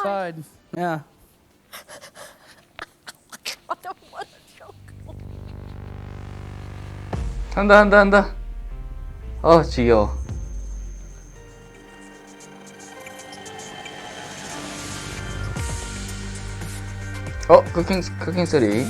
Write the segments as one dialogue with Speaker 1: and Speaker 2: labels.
Speaker 1: side. Yeah.
Speaker 2: I don't want to joke.
Speaker 3: 한다. 지겨워. 쿠킹 소리.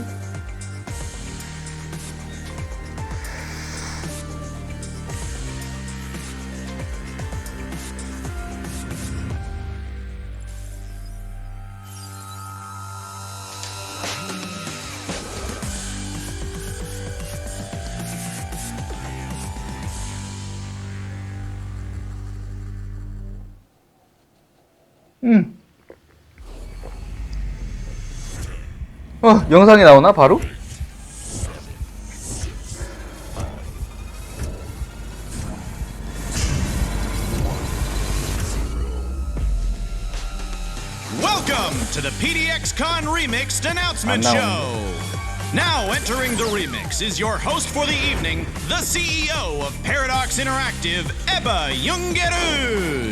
Speaker 3: 영상이 나오나 바로?
Speaker 4: Welcome to the PDXCon Remixed Announcement Show. Now entering the remix is your host for the evening, the CEO of Paradox Interactive, Ebba Ljungerud.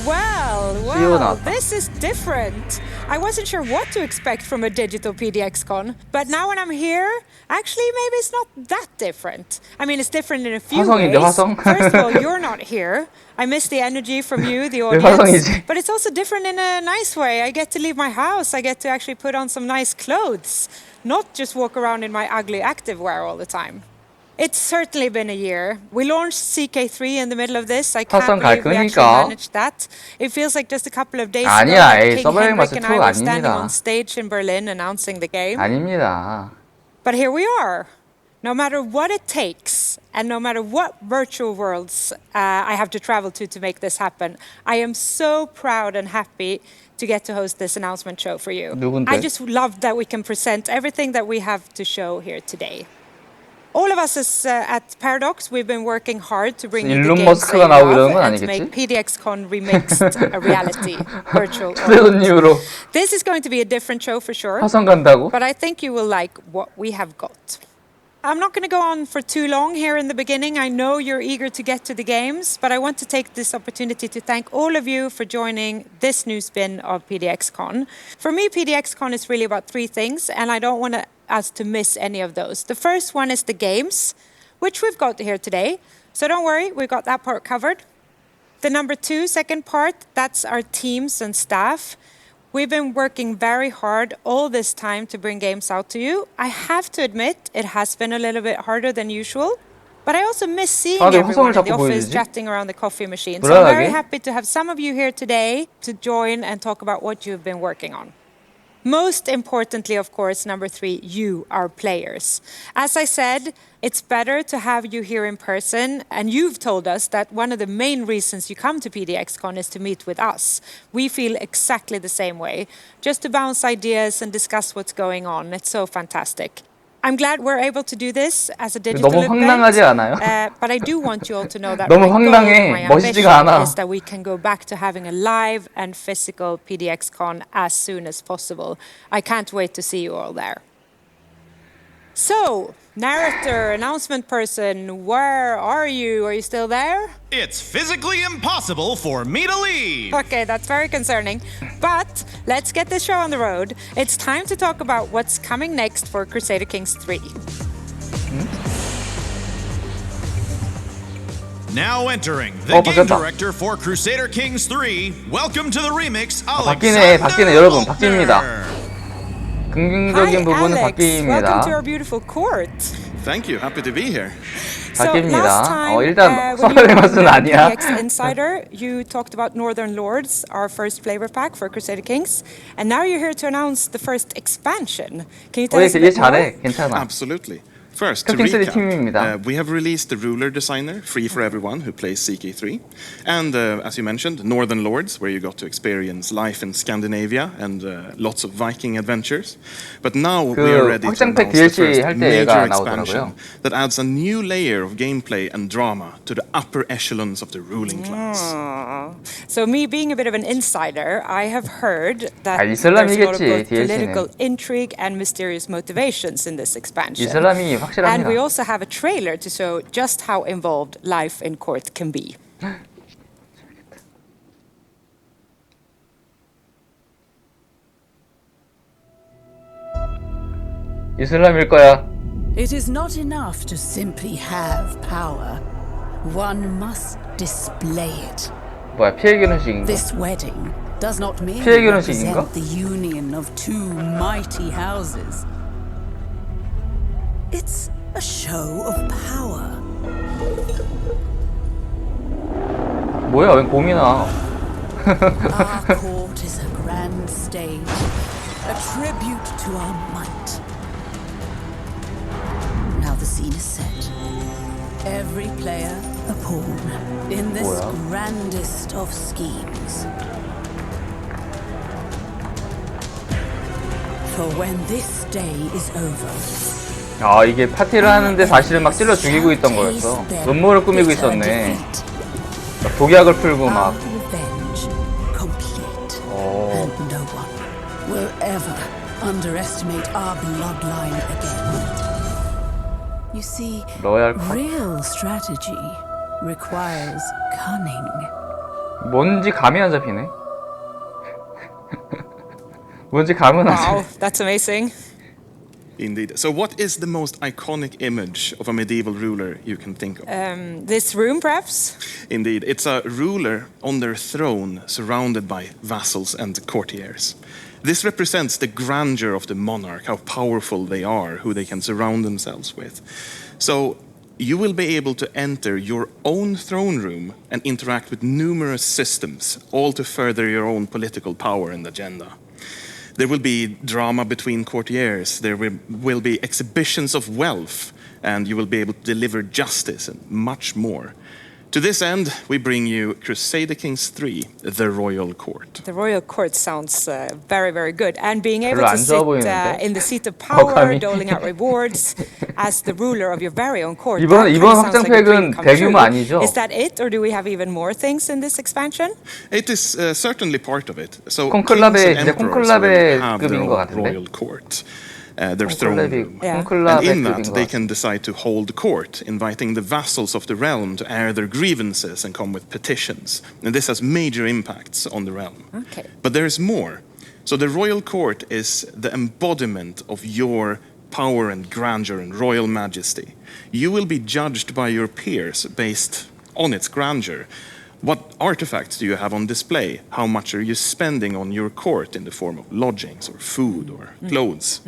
Speaker 2: Well, this is different. I wasn't sure what to expect from a digital PDXCon, but now when I'm here, actually maybe it's not that different. I mean, it's different in a few ways. First of all, you're not here. I miss the energy from you, the audience. But it's also different in a nice way. I get to leave my house. I get to actually put on some nice clothes, not just walk around in my ugly activewear all the time. It's certainly been a year. We launched CK3 in the middle of this. I can't believe we actually managed that. It feels like just a couple of days ago King Henrik and I were standing on stage in Berlin announcing the game.
Speaker 3: 아닙니다.
Speaker 2: But here we are. No matter what it takes, and no matter what virtual worlds I have to travel to make this happen, I am so proud and happy to get to host this announcement show for you. I just love that we can present everything that we have to show here today. All of us at Paradox, we've been working hard to bring you the games that you love and to make PDXCon Remixed a reality, virtual audience. This is going to be a different show for sure, but I think you will like what we have got. I'm not going to go on for too long here in the beginning. I know you're eager to get to the games, but I want to take this opportunity to thank all of you for joining this new spin of PDXCon. For me, PDXCon is really about three things, and I don't want us to miss any of those. The first one is the games, which we've got here today. So don't worry, we've got that part covered. The second part, that's our teams and staff. We've been working very hard all this time to bring games out to you. I have to admit, it has been a little bit harder than usual. But I also miss seeing everyone in the office chatting around the coffee machine. So I'm very happy to have some of you here today to join and talk about what you've been working on. Most importantly, of course, number 3, you, our players. As I said, it's better to have you here in person, and you've told us that one of the main reasons you come to PDXCon is to meet with us. We feel exactly the same way, just to bounce ideas and discuss what's going on. It's so fantastic. I'm glad we're able to do this as a digital event, but I do want you all to know that my ambition is that we can go back to having a live and physical PDXCon as soon as possible. I can't wait to see you all there. So, narrator, announcement person, where are you? Are you still there?
Speaker 4: It's physically impossible for me to leave.
Speaker 2: Okay, that's very concerning. But let's get this show on the road. It's time to talk about what's coming next for Crusader Kings 3.
Speaker 4: Now entering the game director for Crusader Kings 3. Welcome to the remix,
Speaker 3: 바뀌네 여러분, 바뀝니다. 긍정적인 부분은 바뀝니다.
Speaker 2: Welcome to our beautiful court.
Speaker 5: Thank you. Happy to be here.
Speaker 3: 바뀝니다. 일단 서버의 맛은 아니야.
Speaker 2: Insider, you talked about Northern Lords, our first flavor pack for Crusader Kings, and now you're here to announce the first expansion. Can you tell us a bit more?
Speaker 3: 괜찮아.
Speaker 5: Absolutely. First, to recap, we have released the Ruler Designer, free for everyone who plays CK3. And as you mentioned, Northern Lords, where you got to experience life in Scandinavia and lots of Viking adventures. But now we are ready to announce the first major expansion that adds a new layer of gameplay and drama to the upper echelons of the ruling class.
Speaker 2: So me being a bit of an insider, I have heard that there's a lot of both political intrigue and mysterious motivations in this expansion. And we also have a trailer to show just how involved life in court can be.
Speaker 3: 이슬람일 거야.
Speaker 1: It is not enough to simply have power. One must display it.
Speaker 3: 뭐야, 피해 결혼식인가?
Speaker 1: This wedding does not merely
Speaker 3: 피해 결혼식인가?
Speaker 1: represent the union of two mighty houses. It's a show of power.
Speaker 3: 뭐야, 웬 곰이나.
Speaker 1: Our court is a grand stage, a tribute to our might. Now the scene is set. Every player a pawn in this
Speaker 3: 뭐야?
Speaker 1: grandest of schemes. For when this day is over,
Speaker 3: 아, 이게 파티를 하는데 사실은 막 찔러 죽이고 있던 거였어. 음모를 꾸미고 있었네. 막 독약을 풀고 막.
Speaker 1: revenge complete.
Speaker 3: 오.
Speaker 1: And no one will ever underestimate our bloodline again. You see,
Speaker 3: 로얄 컷.
Speaker 1: real strategy requires cunning.
Speaker 3: 뭔지 감이 안 잡히네. 뭔지 감은 안
Speaker 2: Wow,
Speaker 3: 잡히네.
Speaker 2: that's amazing.
Speaker 5: Indeed. So what is the most iconic image of a medieval ruler you can think of?
Speaker 2: This room, perhaps?
Speaker 5: Indeed. It's a ruler on their throne surrounded by vassals and courtiers. This represents the grandeur of the monarch, how powerful they are, who they can surround themselves with. So you will be able to enter your own throne room and interact with numerous systems, all to further your own political power and agenda. There will be drama between courtiers, there will be exhibitions of wealth, and you will be able to deliver justice and much more. To this end, we bring you Crusader Kings 3, The Royal Court.
Speaker 2: The royal court sounds very, very good. And being able
Speaker 3: 별로
Speaker 2: to
Speaker 3: 안
Speaker 2: sit
Speaker 3: 좋아 보이는데?
Speaker 2: in the seat of power,
Speaker 3: 감히.
Speaker 2: doling out rewards as the ruler of your very own court.
Speaker 3: 이번
Speaker 2: that
Speaker 3: 이번
Speaker 2: kind of sounds like a dream
Speaker 3: 확장팩은
Speaker 2: come
Speaker 3: 대규모
Speaker 2: true.
Speaker 3: 아니죠?
Speaker 2: Is that it, or do we have even more things in this expansion?
Speaker 5: It is certainly part of it. So
Speaker 3: 콘클라베,
Speaker 5: kings and
Speaker 3: 이제
Speaker 5: emperors
Speaker 3: 콘클라베
Speaker 5: will have their
Speaker 3: 급인 것
Speaker 5: own
Speaker 3: 같은데?
Speaker 5: royal court, their throne room.
Speaker 2: Yeah.
Speaker 5: And
Speaker 3: 콘클라베
Speaker 5: in
Speaker 3: 급인
Speaker 5: that,
Speaker 3: 것
Speaker 5: they
Speaker 3: 같아.
Speaker 5: can decide to hold court, inviting the vassals of the realm to air their grievances and come with petitions. And this has major impacts on the realm.
Speaker 2: Okay.
Speaker 5: But there is more. So the royal court is the embodiment of your power and grandeur and royal majesty. You will be judged by your peers based on its grandeur. What artifacts do you have on display? How much are you spending on your court in the form of lodgings or food or clothes?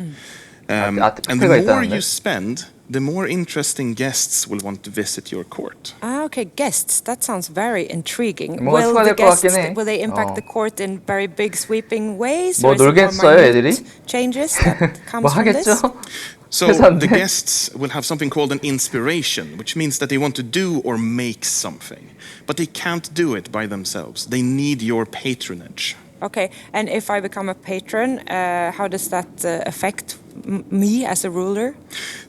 Speaker 5: And the
Speaker 3: 아트팩트가
Speaker 5: more
Speaker 3: 있다는데?
Speaker 5: you spend, the more interesting guests will want to visit your court.
Speaker 2: Ah, okay, guests. That sounds very intriguing.
Speaker 3: 뭔가
Speaker 2: Will
Speaker 3: 추가될
Speaker 2: the
Speaker 3: 것
Speaker 2: guests
Speaker 3: 같긴 해.
Speaker 2: will they impact the court in very big sweeping ways?
Speaker 3: 뭐
Speaker 2: or is it more
Speaker 3: 놀겠어요,
Speaker 2: minute
Speaker 3: 애들이?
Speaker 2: changes that
Speaker 3: 뭐
Speaker 2: comes from this?
Speaker 3: 하겠죠?
Speaker 5: So
Speaker 3: 회사인데?
Speaker 5: the guests will have something called an inspiration, which means that they want to do or make something. But they can't do it by themselves. They need your patronage.
Speaker 2: Okay, and if I become a patron, how does that affect me as a ruler?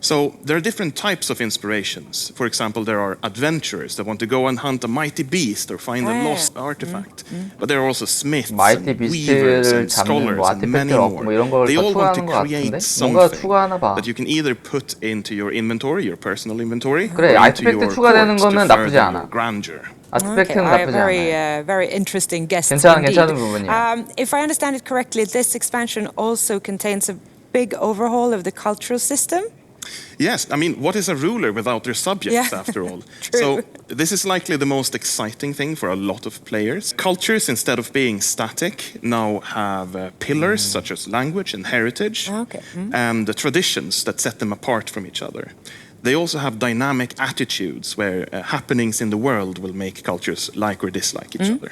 Speaker 5: So there are different types of inspirations. For example, there are adventurers that want to go and hunt a mighty beast or find a lost artifact. But there are also smiths
Speaker 3: 마이티
Speaker 5: and weavers
Speaker 3: 비스트를
Speaker 5: and
Speaker 3: 잡는
Speaker 5: scholars
Speaker 3: 뭐
Speaker 5: and many
Speaker 3: 아티팩트를 얻고 뭐 이런
Speaker 5: more.
Speaker 3: 걸
Speaker 5: They all want to
Speaker 3: 추가하는 것
Speaker 5: create
Speaker 3: 같은데? 뭔가
Speaker 5: something
Speaker 3: 추가하나 봐.
Speaker 5: that you can either put into your inventory, your personal inventory,
Speaker 3: 그래,
Speaker 5: or into
Speaker 3: 아티팩트
Speaker 5: your
Speaker 3: 추가되는
Speaker 5: court to
Speaker 3: 거는 나쁘지
Speaker 5: further
Speaker 3: 않아.
Speaker 5: your grandeur.
Speaker 3: 아티팩트는
Speaker 2: Okay,
Speaker 3: 나쁘지
Speaker 2: very,
Speaker 3: 않아요.
Speaker 2: very interesting guests
Speaker 3: 괜찮은
Speaker 2: indeed.
Speaker 3: 부분이야.
Speaker 2: If I understand it correctly, this expansion also contains a big overhaul of the cultural system.
Speaker 5: Yes, I mean, what is a ruler without their subjects,
Speaker 2: Yeah.
Speaker 5: after all?
Speaker 2: True.
Speaker 5: So, this is likely the most exciting thing for a lot of players. Cultures, instead of being static, now have pillars such as language and heritage,
Speaker 2: Okay.
Speaker 5: and the traditions that set them apart from each other. They also have dynamic attitudes where happenings in the world will make cultures like or dislike each other.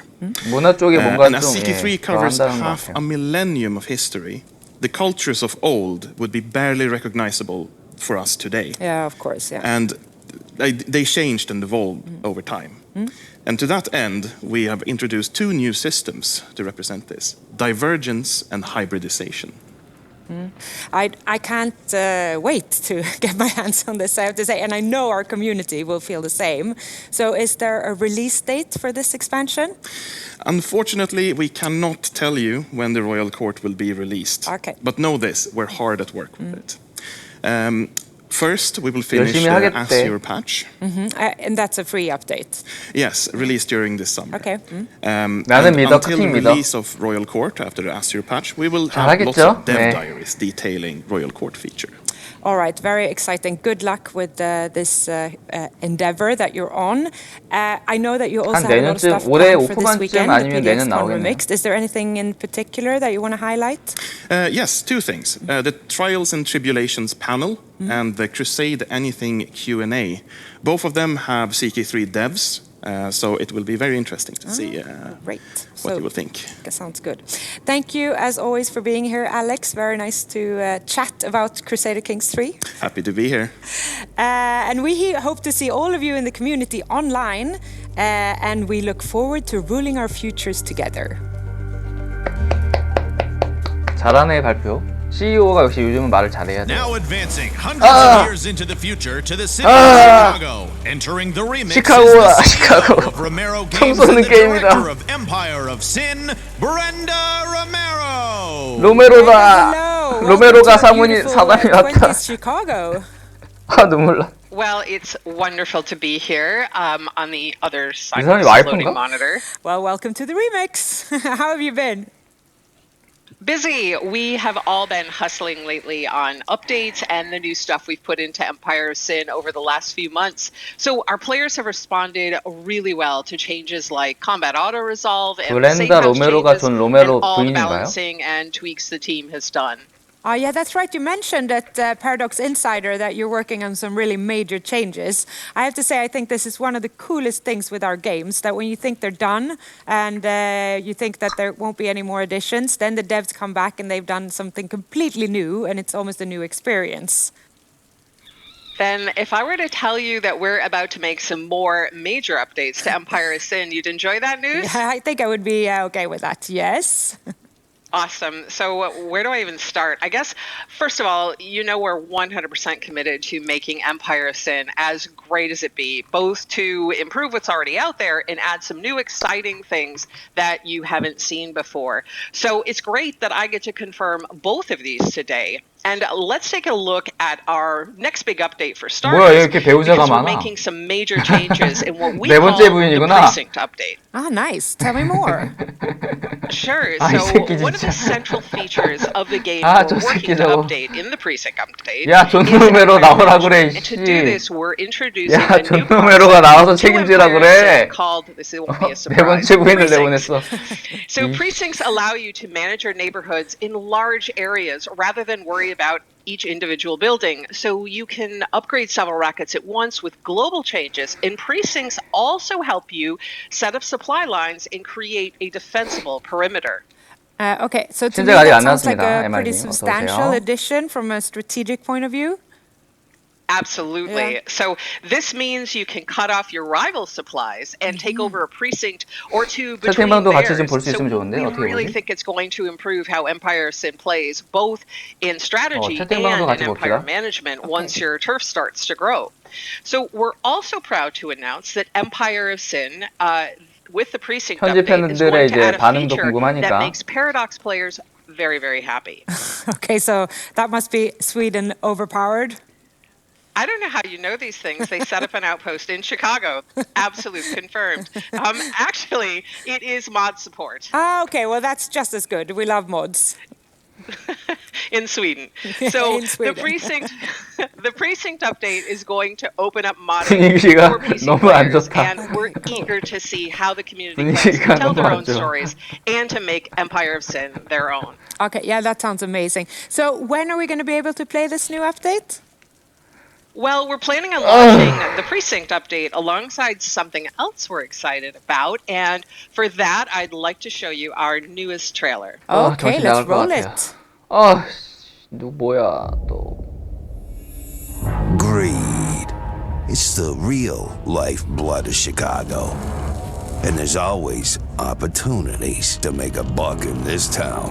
Speaker 3: 문화 쪽에 뭔가
Speaker 5: And as
Speaker 3: 좀
Speaker 5: CK3 covers
Speaker 3: 좋아한다는 것
Speaker 5: half
Speaker 3: 같아요.
Speaker 5: a millennium of history, the cultures of old would be barely recognizable for us today.
Speaker 2: Yeah, of course, yeah.
Speaker 5: And they changed and evolved over time. And to that end, we have introduced two new systems to represent this: divergence and hybridization.
Speaker 2: I can't wait to get my hands on this, I have to say, and I know our community will feel the same. So is there a release date for this expansion?
Speaker 5: Unfortunately, we cannot tell you when the Royal Court will be released.
Speaker 2: Okay.
Speaker 5: But know this, we're hard at work with it. First, we will finish
Speaker 3: 열심히
Speaker 5: the
Speaker 3: 하겠대.
Speaker 5: Azure patch.
Speaker 2: And that's a free update.
Speaker 5: Yes, released during this summer.
Speaker 2: Okay.
Speaker 5: And
Speaker 3: 나는 믿어,
Speaker 5: until
Speaker 3: 커팅
Speaker 5: the
Speaker 3: 믿어.
Speaker 5: release of Royal Court after the Azure patch, we will have lots
Speaker 3: 잘하겠죠?
Speaker 5: of dev
Speaker 3: 네.
Speaker 5: diaries detailing Royal Court feature.
Speaker 2: All right, very exciting. Good luck with this endeavor that you're on. I know that you also have a lot of stuff planned for this weekend, the PDXCon Remixed. Is there anything in particular that you want to highlight?
Speaker 5: Yes, two things. The Trials and Tribulations panel and the Crusade Anything Q&A. Both of them have CK3 devs, so it will be very interesting to see what you will think.
Speaker 2: That sounds good. Thank you, as always, for being here, Alex. Very nice to chat about Crusader Kings 3.
Speaker 5: Happy to be here.
Speaker 2: And we hope to see all of you in the community online, and we look forward to ruling our futures together.
Speaker 3: 잘하네 발표. CEO가 역시 요즘은 말을 잘해야 돼.
Speaker 4: Now advancing hundreds of years into the future to the city of Chicago, entering the remix is the CEO of Romero Games and the director of Empire of Sin, Brenda Romero.
Speaker 3: 로메로다. 로메로가 사단이 왔다.
Speaker 2: Chicago.
Speaker 3: 아 눈물 나.
Speaker 6: Well, it's wonderful to be here on the other side
Speaker 3: 이
Speaker 6: of the loading monitor.
Speaker 2: Well, welcome to the remix. How have you been?
Speaker 6: Busy. We have all been hustling lately on updates and the new stuff we've put into Empire of Sin over the last few months. So our players have responded really well to changes like combat auto-resolve and save house changes and all the balancing and tweaks the team has done.
Speaker 2: Yeah, that's right. You mentioned at Paradox Insider that you're working on some really major changes. I have to say, I think this is one of the coolest things with our games, that when you think they're done and you think that there won't be any more additions, then the devs come back and they've done something completely new, and it's almost a new experience.
Speaker 6: Then if I were to tell you that we're about to make some more major updates to Empire of Sin, you'd enjoy that news?
Speaker 2: Yeah, I think I would be okay with that, yes.
Speaker 6: Awesome. So where do I even start? I guess, first of all, we're 100% committed to making Empire of Sin as great as it be, both to improve what's already out there and add some new exciting things that you haven't seen before. So it's great that I get to confirm both of these today. And let's take a look at our next big update for starters, because we're making some major changes in what we call the precinct update.
Speaker 2: Ah, nice. Tell me more.
Speaker 6: Sure. So one of the central features of the game we're working to update in the precinct update
Speaker 3: 야, 존 로메로 나오라 그래.
Speaker 6: and to do this, we're introducing
Speaker 3: 야,
Speaker 6: a new
Speaker 3: 존 로메로가 나와서
Speaker 6: concept
Speaker 3: 책임지라 그래.
Speaker 6: called, this won't be a
Speaker 3: 네
Speaker 6: surprise,
Speaker 3: 번째 부인을 내보냈어.
Speaker 6: So precincts allow you to manage your neighborhoods in large areas rather than worry about each individual building. So you can upgrade several rackets at once with global changes, and precincts also help you set up supply lines and create a defensible perimeter.
Speaker 2: Okay, so to me that sounds like a pretty substantial addition from a strategic point of view.
Speaker 6: Absolutely. Yeah. So this means you can cut off your rival supplies and take over a precinct or two between theirs. So we really think it's going to improve how Empire of Sin plays, both in strategy and in Empire management once your turf starts to grow. So we're also proud to announce that Empire of Sin, with the precinct update, is going to add a feature that makes Paradox players very, very happy.
Speaker 2: Okay, so that must be Sweden overpowered.
Speaker 6: I don't know how you know these things. They set up an outpost in Chicago. Absolute confirmed. Actually, it is mod support.
Speaker 2: Ah, okay. Well, that's just as good. We love mods.
Speaker 6: In Sweden. So the precinct update is going to open up modding for PC players, and we're eager to see how the community plans to tell their own stories and to make Empire of Sin their own.
Speaker 2: Okay, yeah, that sounds amazing. So when are we going to be able to play this new update?
Speaker 6: Well, we're planning on launching the precinct update alongside something else we're excited about, and for that, I'd like to show you our newest trailer.
Speaker 2: Okay, let's roll it.
Speaker 3: 너 뭐야 또?
Speaker 7: Greed. It's the real lifeblood of Chicago, and there's always opportunities to make a buck in this town.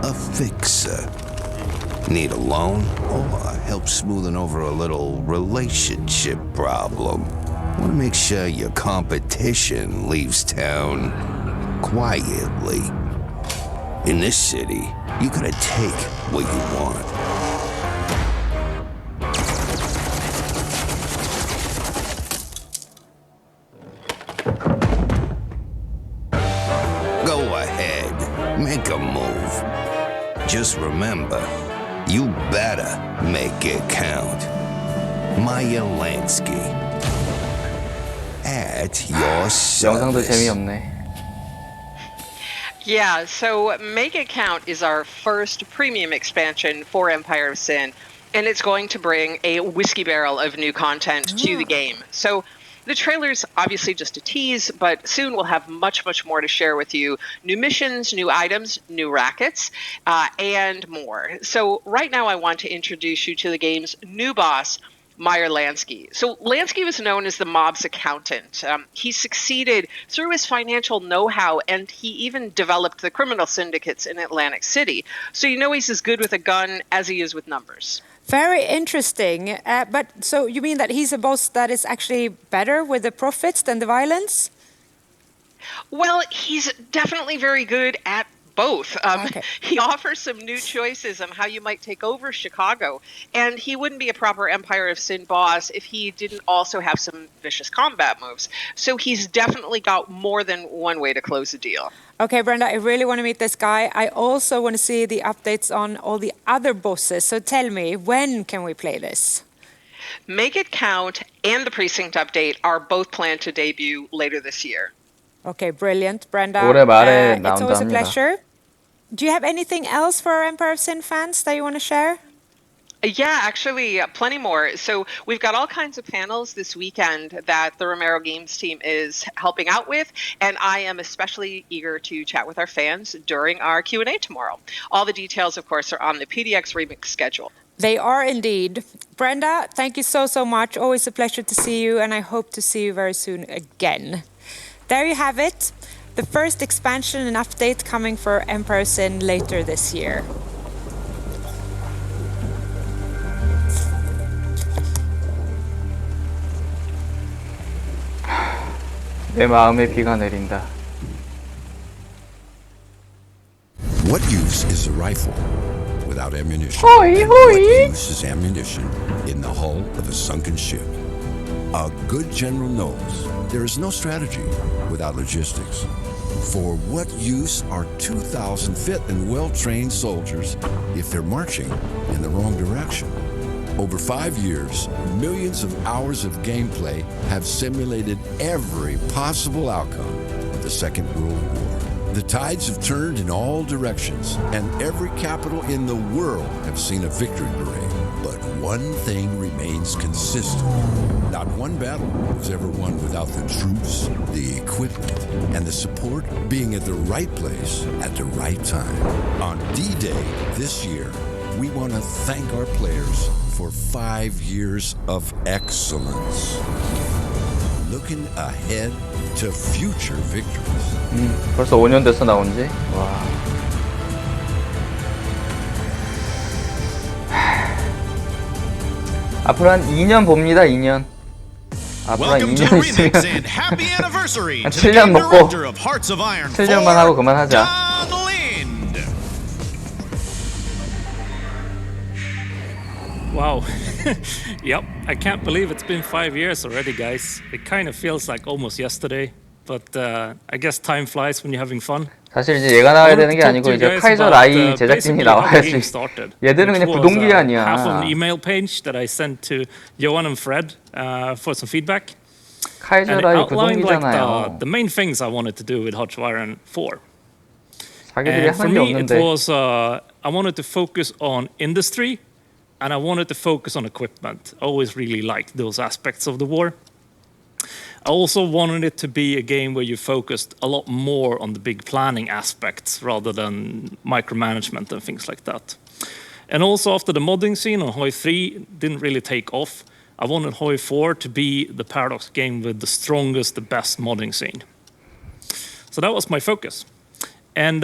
Speaker 7: A fixer. Need a loan or help smoothing over a little relationship problem? Want to make sure your competition leaves town quietly. In this city, you gotta take what you want. Go ahead, make a move. Just remember, you better make it count. Meyer, Lansky. At your
Speaker 3: 영상도
Speaker 7: service.
Speaker 3: 재미없네.
Speaker 6: Yeah, so Make It Count is our first premium expansion for Empire of Sin, and it's going to bring a whiskey barrel of new content to the game. So the trailer's obviously just a tease, but soon we'll have much, much more to share with you. New missions, new items, new rackets, and more. So right now I want to introduce you to the game's new boss, Meyer Lansky. So Lansky was known as the mob's accountant. He succeeded through his financial know-how, and he even developed the criminal syndicates in Atlantic City. So you know he's as good with a gun as he is with numbers.
Speaker 2: Very interesting. But so you mean that he's a boss that is actually better with the profits than the violence?
Speaker 6: Well, he's definitely very good at both.
Speaker 2: Okay.
Speaker 6: He offers some new choices on how you might take over Chicago, and he wouldn't be a proper Empire of Sin boss if he didn't also have some vicious combat moves. So he's definitely got more than one way to close a deal.
Speaker 2: Okay, Brenda, I really want to meet this guy. I also want to see the updates on all the other bosses. So tell me, when can we play this?
Speaker 6: Make It Count and the Precinct update are both planned to debut later this year.
Speaker 2: Okay, brilliant, Brenda.
Speaker 3: 올해 말에
Speaker 2: It's always a
Speaker 3: 나온답니다.
Speaker 2: pleasure. Do you have anything else for our Empire of Sin fans that you want to share?
Speaker 6: Yeah, actually, plenty more. So we've got all kinds of panels this weekend that the Romero Games team is helping out with, and I am especially eager to chat with our fans during our Q&A tomorrow. All the details, of course, are on the PDX Remix schedule.
Speaker 2: They are indeed. Brenda, thank you so, so much. Always a pleasure to see you, and I hope to see you very soon again. There you have it. The first expansion and update coming for Empire of Sin later this year.
Speaker 3: 내 마음에 비가 내린다.
Speaker 8: What use is a rifle without ammunition? And what use is ammunition in the hull of a sunken ship? A good general knows there is no strategy without logistics. For what use are 2,000 fit and well-trained soldiers if they're marching in the wrong direction? Over 5 years, millions of hours of gameplay have simulated every possible outcome of the Second World War. The tides have turned in all directions, and every capital in the world have seen a victory parade. But one thing remains consistent. Not one battle was ever won without the troops, the equipment, and the support being at the right place at the right time. On D-Day this year, we want to thank our players for 5 years of excellence. Looking ahead to future victories.
Speaker 3: 벌써 5년 됐어 나온 지? 와. 앞으로 한 2년 봅니다, 2년. 앞으로 한 2년 있으면 한 7년 먹고 7년만 하고 그만하자.
Speaker 9: Wow. Yep, I can't believe it's been 5 years already, guys. It kind of feels like almost yesterday, but I guess time flies when you're having fun.
Speaker 3: 사실 이제 얘가 나와야 되는 게 아니고 이제 카이저 라이 제작진이 나와야지. 얘들은 그냥 부동기한이야.
Speaker 9: Half of an email page that I sent to Johan and Fred for some feedback.
Speaker 3: 카이저 라이 부동기잖아요.
Speaker 9: The main things I wanted to do with Hotwire 4.
Speaker 3: 자기들이
Speaker 9: And for
Speaker 3: 하는 게
Speaker 9: me, it
Speaker 3: 없는데.
Speaker 9: was I wanted to focus on industry, and I wanted to focus on equipment. I always really liked those aspects of the war. I also wanted it to be a game where you focused a lot more on the big planning aspects rather than micromanagement and things like that. And also after the modding scene on Hoi 3 didn't really take off, I wanted Hoi 4 to be the Paradox game with the strongest, the best modding scene. So that was my focus. And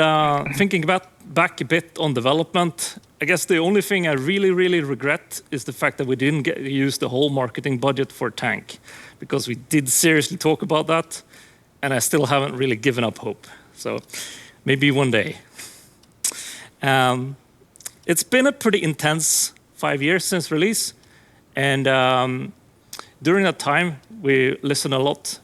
Speaker 9: thinking back a bit on development, I guess the only thing I really, really regret is the fact that we didn't get to use the whole marketing budget for Tank, because we did seriously talk about that, and I still haven't really given up hope. So maybe one day. It's been a pretty intense 5 years since release, and during that time, we listened a lot,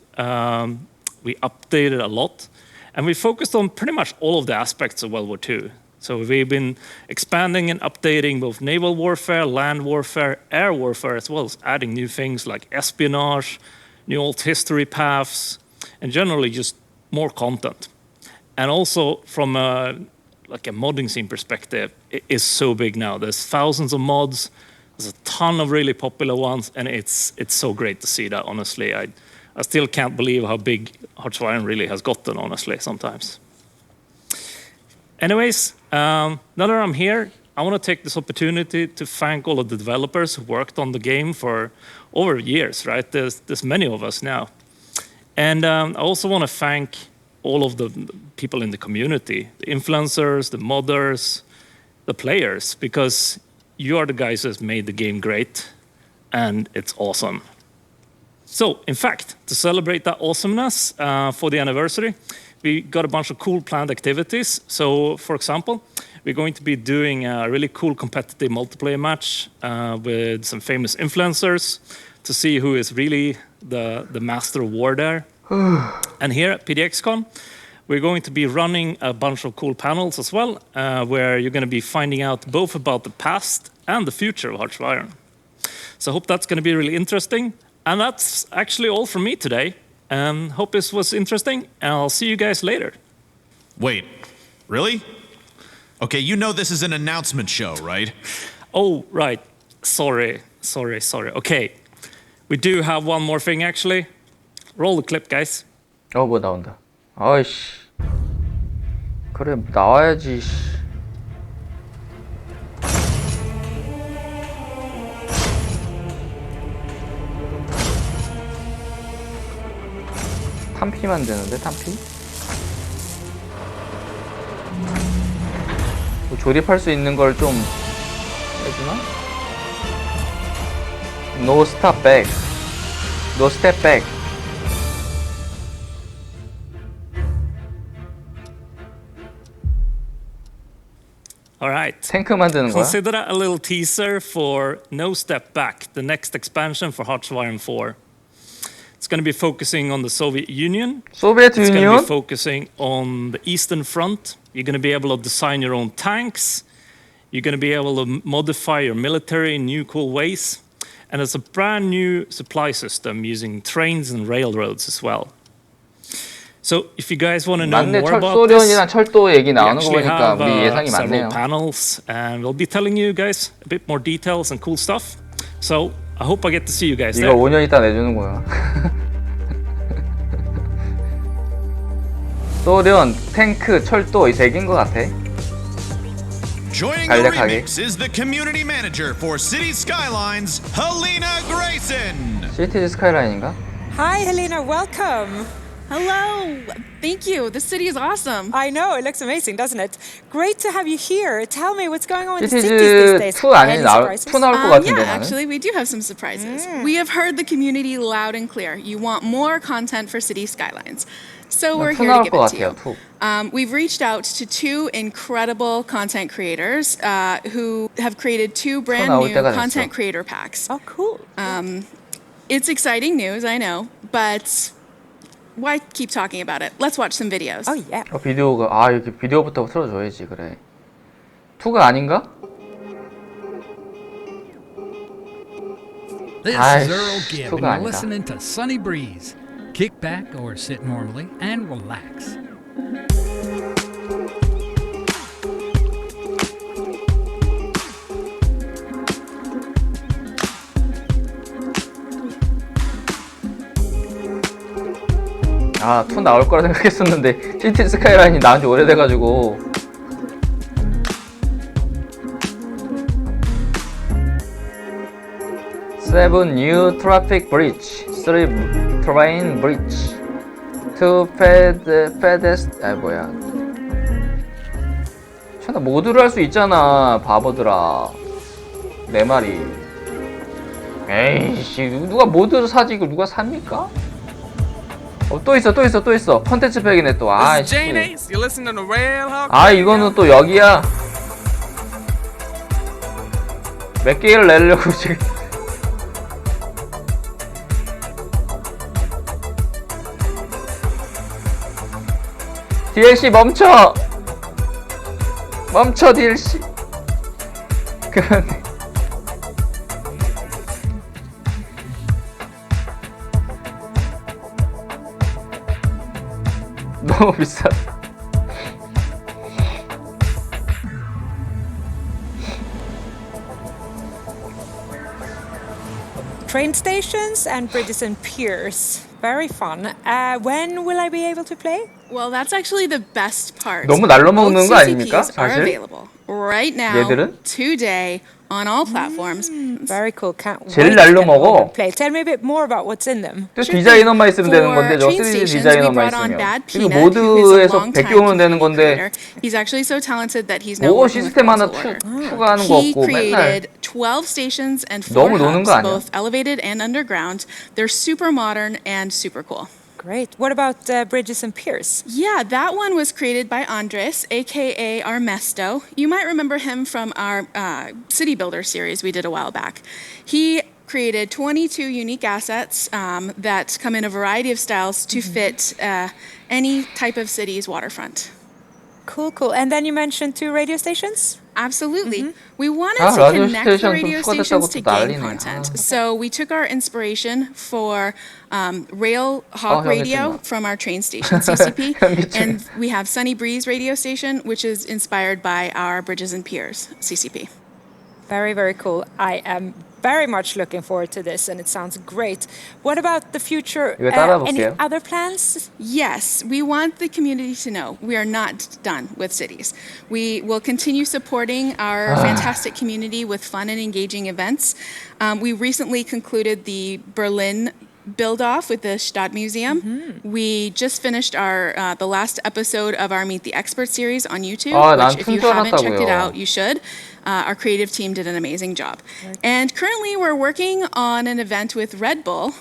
Speaker 9: we updated a lot, and we focused on pretty much all of the aspects of World War II. So we've been expanding and updating both naval warfare, land warfare, air warfare, as well as adding new things like espionage, new alt history paths, and generally just more content. And also from a modding scene perspective, it is so big now. There's thousands of mods. There's a ton of really popular ones, and it's so great to see that, honestly. I still can't believe how big Hearts of Iron really has gotten, honestly, sometimes. Anyways, now that I'm here, I want to take this opportunity to thank all of the developers who worked on the game for over years, right? There's many of us now. And I also want to thank all of the people in the community, the influencers, the modders, the players, because you are the guys that made the game great, and it's awesome. So, in fact, to celebrate that awesomeness for the anniversary, we got a bunch of cool planned activities. So, for example, we're going to be doing a really cool competitive multiplayer match with some famous influencers to see who is really the master of war there. And here at PDXCon, we're going to be running a bunch of cool panels as well, where you're going to be finding out both about the past and the future of Hearts of Iron. So I hope that's going to be really interesting. And that's actually all from me today. Hope this was interesting, and I'll see you guys later.
Speaker 4: Wait, really? Okay, you know this is an announcement show, right?
Speaker 9: Oh, right. Sorry. Okay, we do have one more thing, actually. Roll the clip, guys.
Speaker 3: 뭐 나온다. 아이씨. 그래, 나와야지. 탄피만 되는데, 탄피? 뭐 조립할 수 있는 걸 좀 해주나? No stop back. No step back.
Speaker 9: All right.
Speaker 3: 탱크 만드는 거야?
Speaker 9: Consider that a little teaser for No Step Back, the next expansion for Hearts of Iron 4. It's going to be focusing on the Soviet Union. It's going to be focusing on the Eastern Front. You're going to be able to design your own tanks. You're going to be able to modify your military in new cool ways. And it's a brand new supply system using trains and railroads as well. So if you guys want to know more about this,
Speaker 3: 소련이랑 철도 얘기 나오는 거
Speaker 9: we
Speaker 3: 보니까
Speaker 9: have
Speaker 3: 우리 예상이
Speaker 9: several
Speaker 3: 많네요.
Speaker 9: panels, and we'll be telling you guys a bit more details and cool stuff. So I hope I get to see you guys there.
Speaker 3: 이거 5년 있다 내주는 거야. 소련, 탱크, 철도 이 세 개인 것 같아.
Speaker 4: Joining the remix is the community manager for City Skylines, Helena Grayson.
Speaker 3: 시티즈 스카이라인인가?
Speaker 2: Hi, Helena. Welcome.
Speaker 10: Hello! Thank you. This city is awesome.
Speaker 2: I know, it looks amazing, doesn't it? Great to have you here. Tell me what's going on with the cities these days.
Speaker 3: 2 아니, 2 나올 것 같은데
Speaker 10: yeah,
Speaker 3: 나는.
Speaker 10: actually, we do have some surprises. We have heard the community loud and clear. You want more content for City Skylines. So we're here to give it to you. We've reached out to 2 incredible content creators who have created 2 brand new content creator packs.
Speaker 2: Oh, cool.
Speaker 10: It's exciting news, I know, but why keep talking about it? Let's watch some videos.
Speaker 2: Oh, yeah.
Speaker 3: 비디오가 이렇게 비디오부터 틀어줘야지 그래. 2가 아닌가?
Speaker 11: This is Earl Gibb, and you're listening to Sunny Breeze. Kick back or sit normally and relax.
Speaker 3: 아, 2 나올 거라 생각했었는데 시티 스카이라인이 나온 지 오래돼가지고 Seven new traffic bridge, 3 train bridge, 2 뭐야 나 모두를 할 수 있잖아 바보들아 내 말이 에이씨 누가 모두를 사지 이걸 누가 삽니까? 또 있어 컨텐츠 팩이네 또 아이씨 이거는 또 여기야 몇 개를 내려고 지금 DLC 멈춰 멈춰 DLC. 그만해. 너무 비싸.
Speaker 2: Train stations and bridges and piers. Very fun. When will I be able to play?
Speaker 10: Well, that's actually the best part.
Speaker 3: 너무 날로 먹는 거 아닙니까?
Speaker 10: CCPs are
Speaker 3: 사실?
Speaker 10: available right now,
Speaker 3: 얘들은?
Speaker 10: today, on all platforms.
Speaker 2: Very cool. Can't
Speaker 3: 제일
Speaker 2: wait
Speaker 3: 날로
Speaker 2: to get home
Speaker 3: 먹어.
Speaker 2: and play. Tell me a bit more about what's in them.
Speaker 3: 또 디자이너만 있으면 되는 건데 저 3D 디자이너만 있으면 지금 모드에서 베껴오면 되는 건데
Speaker 10: He's actually so talented that he's now
Speaker 3: 뭐
Speaker 10: working with
Speaker 3: 시스템 하나
Speaker 10: Crusader.
Speaker 3: 추가하는 거
Speaker 10: He
Speaker 3: 없고 맨날
Speaker 10: created 12 stations and 4
Speaker 3: 너무 노는
Speaker 10: hubs,
Speaker 3: 거 아니야?
Speaker 10: both elevated and underground. They're super modern and super cool.
Speaker 2: Great. What about bridges and piers?
Speaker 10: Yeah, that one was created by Andres, aka Armesto. You might remember him from our City Builder series we did a while back. He created 22 unique assets that come in a variety of styles to fit any type of city's waterfront.
Speaker 2: Cool, cool. And then you mentioned 2 radio stations?
Speaker 10: Absolutely. We wanted to
Speaker 3: radio
Speaker 10: connect the
Speaker 3: station
Speaker 10: radio
Speaker 3: 좀
Speaker 10: stations
Speaker 3: 추가됐다고
Speaker 10: to
Speaker 3: 또
Speaker 10: gain
Speaker 3: 난리네.
Speaker 10: content. So we took our inspiration for Rail Hawk Radio from our train station, CCP. And we have Sunny Breeze radio station, which is inspired by our Bridges and Piers, CCP.
Speaker 2: Very, very cool. I am very much looking forward to this, and it sounds great. What about the future? Any other plans?
Speaker 10: Yes, we want the community to know we are not done with cities. We will continue supporting our fantastic community with fun and engaging events. We recently concluded the Berlin build-off with the Stadtmuseum. We just finished the last episode of our Meet the Expert series on YouTube, which if you haven't checked it out, you should. Our creative team did an amazing job. And currently we're working on an event with Red Bull.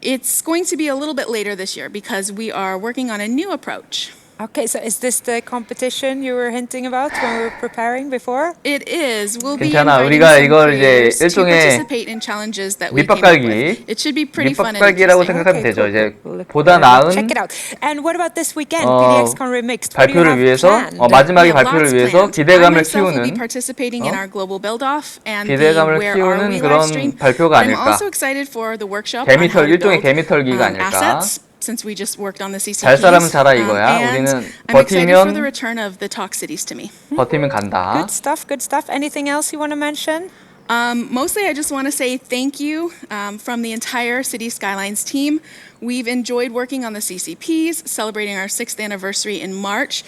Speaker 10: It's going to be a little bit later this year because we are working on a new approach.
Speaker 2: Okay, so is this the competition you were hinting about when we were preparing before?
Speaker 10: It is. We'll be
Speaker 3: 괜찮아.
Speaker 10: inviting
Speaker 3: 우리가
Speaker 10: some
Speaker 3: 이걸 이제
Speaker 10: creators to
Speaker 3: 일종의
Speaker 10: participate in challenges that we came up
Speaker 3: 밑밥깔기,
Speaker 10: with. It should be pretty fun and
Speaker 3: 밑밥깔기라고
Speaker 10: interesting.
Speaker 3: 생각하면 되죠.
Speaker 2: cool.
Speaker 3: 이제
Speaker 2: We'll look
Speaker 3: 보다
Speaker 2: forward.
Speaker 3: 나은
Speaker 2: Check it out. And what about this weekend? PDXCon Remixed. What do you
Speaker 3: 발표를
Speaker 2: have
Speaker 3: 위해서
Speaker 2: planned?
Speaker 3: 마지막에
Speaker 10: Yeah,
Speaker 3: 발표를
Speaker 10: lots
Speaker 3: 위해서
Speaker 10: planned. I
Speaker 3: 기대감을
Speaker 10: myself will be
Speaker 3: 키우는
Speaker 10: participating in our global build-off and the
Speaker 3: 기대감을
Speaker 10: Where Are
Speaker 3: 키우는
Speaker 10: We
Speaker 3: 그런
Speaker 10: live stream.
Speaker 3: 발표가
Speaker 10: I'm
Speaker 3: 아닐까.
Speaker 10: also excited for the workshop on how
Speaker 3: 개미털
Speaker 10: to
Speaker 3: 일종의
Speaker 10: build
Speaker 3: 개미털기가 아닐까.
Speaker 10: assets. Since we just worked on the CCPs.
Speaker 3: 잘 사람은 잘하 이거야.
Speaker 10: And
Speaker 3: 우리는
Speaker 10: I'm excited for the
Speaker 3: 버티면
Speaker 10: return of the talk cities to me.
Speaker 3: 버티면 간다.
Speaker 2: Good stuff, good stuff. Anything else you want to mention?
Speaker 10: Mostly, I just want to say thank you from the entire City Skylines team. We've enjoyed working on the CCPs, celebrating our 6th anniversary in March,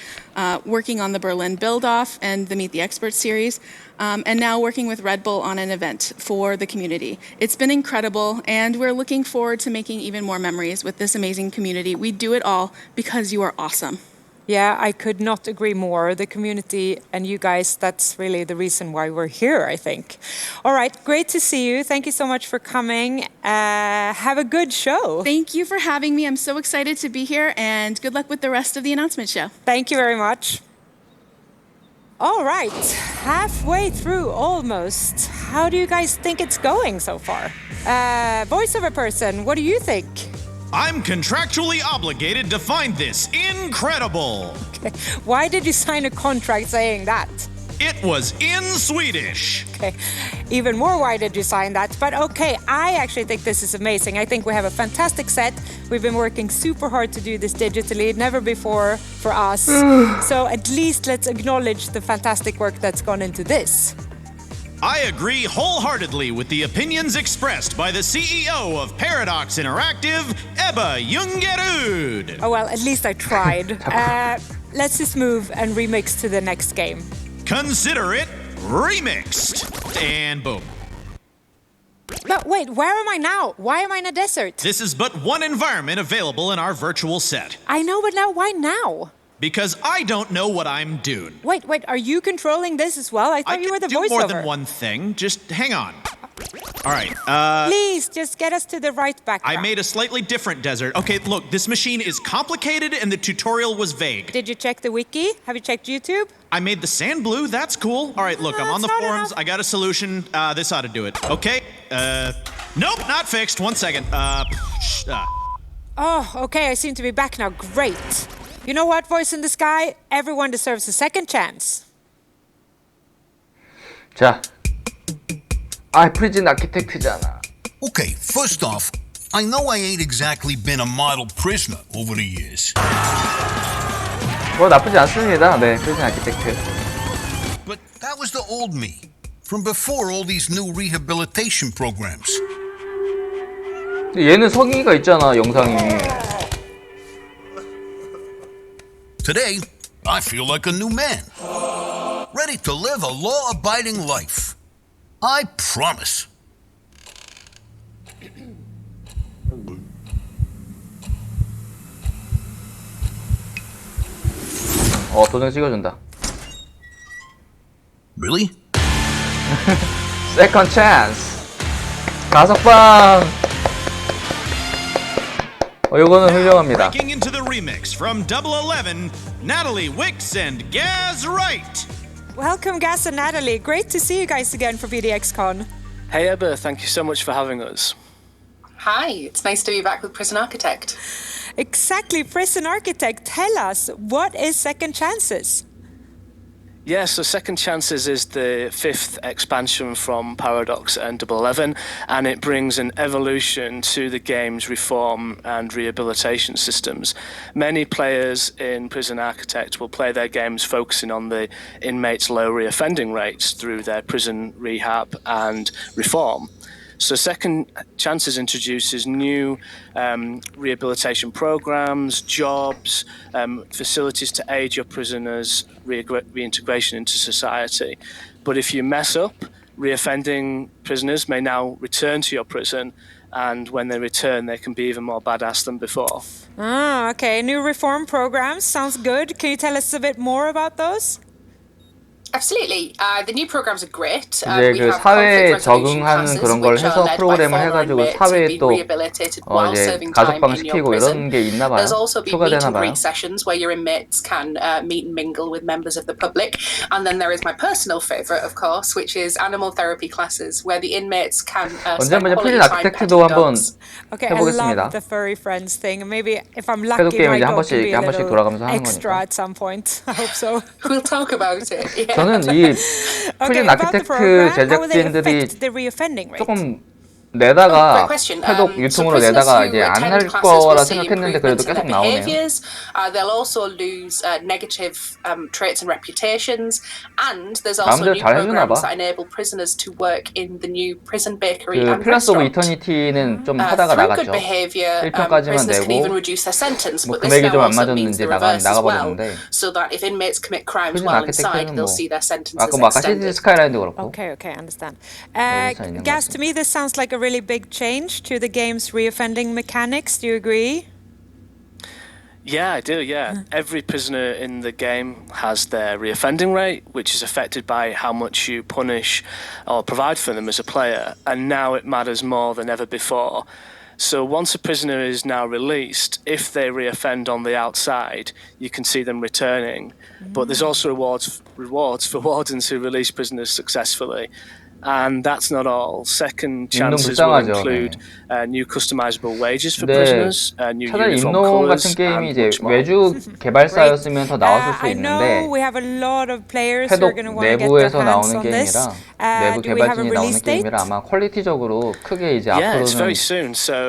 Speaker 10: working on the Berlin Build-Off and the Meet the Experts series, and now working with Red Bull on an event for the community. It's been incredible, and we're looking forward to making even more memories with this amazing community. We do it all because you are awesome.
Speaker 2: Yeah, I could not agree more. The community and you guys, that's really the reason why we're here, I think. All right, great to see you. Thank you so much for coming. Have a good show.
Speaker 10: Thank you for having me. I'm so excited to be here, and good luck with the rest of the announcement show.
Speaker 2: Thank you very much. All right, halfway through almost. How do you guys think it's going so far? Voiceover person, what do you think?
Speaker 4: I'm contractually obligated to find this incredible.
Speaker 2: Okay. Why did you sign a contract saying that?
Speaker 4: It was in Swedish.
Speaker 2: Okay, even more why did you sign that? But okay, I actually think this is amazing. I think we have a fantastic set. We've been working super hard to do this digitally, never before for us. So at least let's acknowledge the fantastic work that's gone into this.
Speaker 4: I agree wholeheartedly with the opinions expressed by the CEO of Paradox Interactive, Ebba Ljungerud.
Speaker 2: Oh well, at least I tried. Let's just move and remix to the next game.
Speaker 4: Consider it remixed. And boom.
Speaker 2: No, wait, where am I now? Why am I in a desert?
Speaker 4: This is but one environment available in our virtual set.
Speaker 2: I know, but now why now?
Speaker 4: Because I don't know what I'm doing.
Speaker 2: Wait, are you controlling this as well? I thought you were the voiceover.
Speaker 4: I can do more than one thing. Just hang on. All right.
Speaker 2: Please, just get us to the right background.
Speaker 4: I made a slightly different desert. Okay, look, this machine is complicated and the tutorial was vague.
Speaker 2: Did you check the wiki? Have you checked YouTube?
Speaker 4: I made the sand blue. That's cool. All right, look, I'm on the forums. I got a solution. This ought to do it. Okay. Nope, not fixed. 1 second.
Speaker 2: Oh, okay, I seem to be back now. Great. You know what, Voice in the Sky? Everyone deserves a second chance.
Speaker 3: 자, 프리즌 아키텍트잖아.
Speaker 8: Okay, first off, I know I ain't exactly been a model prisoner over the years.
Speaker 3: 뭐 나쁘지 않습니다. 네, 프리즌 아키텍트.
Speaker 8: But that was the old me, from before all these new rehabilitation programs.
Speaker 3: 근데 얘는 성의가 있잖아, 영상이.
Speaker 8: Today, I feel like a new man, ready to live a law-abiding life. I promise.
Speaker 3: 도장 찍어준다.
Speaker 8: Really?
Speaker 3: Second chance. 가석방. 요거는 훌륭합니다.
Speaker 4: Breaking into the remix from Double 11, Natalie Wicks and Gaz Wright.
Speaker 2: Welcome, Gaz and Natalie. Great to see you guys again for PDXCon.
Speaker 12: Hey, Ebba. Thank you so much for having us.
Speaker 13: Hi, it's nice to be back with Prison Architect.
Speaker 2: Exactly, Prison Architect. Tell us, what is Second Chances?
Speaker 12: Yeah, so Second Chances is the 5th expansion from Paradox and Double 11, and it brings an evolution to the game's reform and rehabilitation systems. Many players in Prison Architect will play their games focusing on the inmates' low reoffending rates through their prison rehab and reform. So Second Chances introduces new rehabilitation programs, jobs, facilities to aid your prisoners' reintegration into society. But if you mess up, reoffending prisoners may now return to your prison, and when they return, they can be even more badass than before.
Speaker 2: Ah, okay. New reform programs. Sounds good. Can you tell us a bit more about those?
Speaker 13: Absolutely. The new programs are great.
Speaker 3: 이제 그 사회에 적응하는 그런 걸 해서 프로그램을 해가지고 사회에 또 이제 가석방 시키고 이런 게 있나 봐요.
Speaker 13: There's also been meet
Speaker 3: 추가되나
Speaker 13: and
Speaker 3: 봐요.
Speaker 13: greet sessions where your inmates can meet and mingle with members of the public. And then there is my personal favorite, of course, which is animal therapy classes, where the inmates can spend quality time petting dogs.
Speaker 2: Okay,
Speaker 3: 해보겠습니다.
Speaker 2: I love the furry friends thing. Maybe if I'm lucky, my dog can be a little extra at some point. I hope so.
Speaker 13: We'll talk about it. Yeah.
Speaker 3: 저는 이 프리즌 아키텍트 제작진들이 조금 내다가 패독 유통으로 내다가 이제 안 할 거라 생각했는데 그래도 계속 나오네요.
Speaker 13: They'll also lose negative traits and reputations, and there's also new programs that enable prisoners to work in the new prison bakery and
Speaker 3: 플러스 오브
Speaker 13: restaurant.
Speaker 3: 이터니티는 좀 하다가 나갔죠. 1편까지만 내고 뭐 금액이 좀 안 맞았는지 나가버렸는데 프리즌 아키텍트는 뭐 아까 시티 스카이라인도 그렇고.
Speaker 2: Okay, understand. Gaz, to me this sounds like a really big change to the game's reoffending mechanics. Do you agree?
Speaker 12: Yeah, I do, yeah. Every prisoner in the game has their reoffending rate, which is affected by how much you punish or provide for them as a player, and now it matters more than ever before. So once a prisoner is now released, if they reoffend on the outside, you can see them returning. But there's also rewards for wardens who release prisoners successfully. And that's not all. Second chances will include new customizable wages for prisoners, new uniform colors, and much more.
Speaker 3: 외주 개발사였으면 더 나왔을 수 있는데 패독 내부에서 나오는 게임이라 내부 개발진이 나오는 게임이라 아마 퀄리티적으로 크게 이제 앞으로는